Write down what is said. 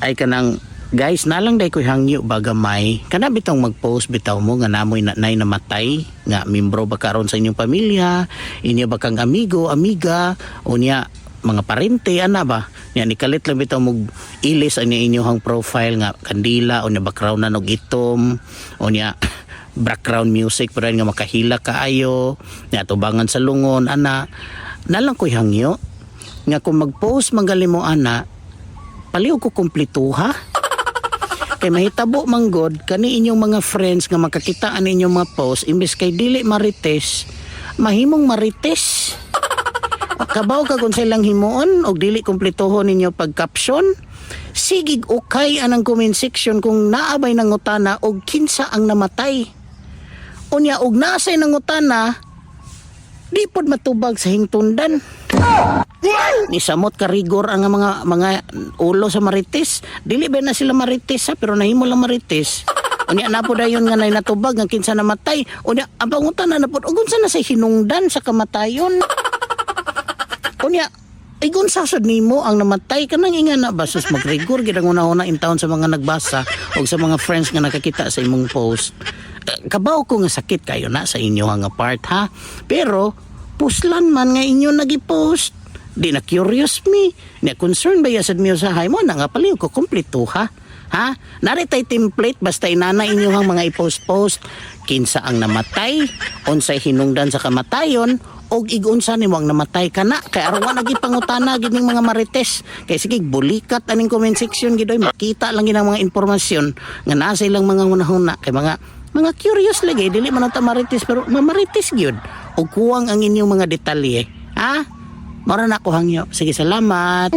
ay kanang guys nalang day ko hangyo bagamay kana bitong mag-post bitaw mo nga namoy nay namatay nga membro ba karon sa inyong pamilya, inyo ba kang amigo, amiga o niya mga parente ana ba niya nikalit lang bitaw mo ilis ang inyong profile nga kandila o niya background na og itom o niya background music pero nga makahila kaayo niya tubangan sa lungon ana nalang ko'y hangyo nga kung mag-post manggali mo ana paliw ko kumpletuha kay mahitabo manggod kani inyong mga friends nga makakitaan inyong mga post imbes kay dili marites mahimong marites kabaw ka kung silang himuon og dili kumpletuhon ninyo pag caption sigig okay anang comment section kung naabay ng utana og kinsa ang namatay unya og nasay ng utana di pod matubag sa hingtundan. Ni samot ka rigor ang mga ulo sa marites. Dili ba na sila marites ha, pero nahimo lang marites. Unya na po dayon nga nay natubag nga kinsa namatay. Unya ang pangutan na pod unsa na sa hinungdan sa kamatayon. Unya igon sa sad nimo ang namatay kanang inga na basos magrigor gid ang una-una in town sa mga nagbasa o sa mga friends nga nakakita sa imong post. Kabaw ko nga sakit kayo na sa inyo nga part ha. Pero puslan man nga inyo nagi-post. Di na curious me. Na concern ba yasad mi usahay mo na nga paliw ko kumpleto ha. Ha? Naritay template basta inana inyo ang mga i-post-post. Kinsa ang namatay, unsay hinungdan sa kamatayon, og igunsa nimo ang namatay kana kay aron wa nagipangutana gid ning mga marites kay sige bulikat aning comment section gid oy makita lang gid ang mga impormasyon nga naa sa ilang mga hunahuna kay mga curious lagi dili man ta marites pero mamarites gyud og kuwang ang inyong mga detalye ha mara na ko hangyo sige salamat.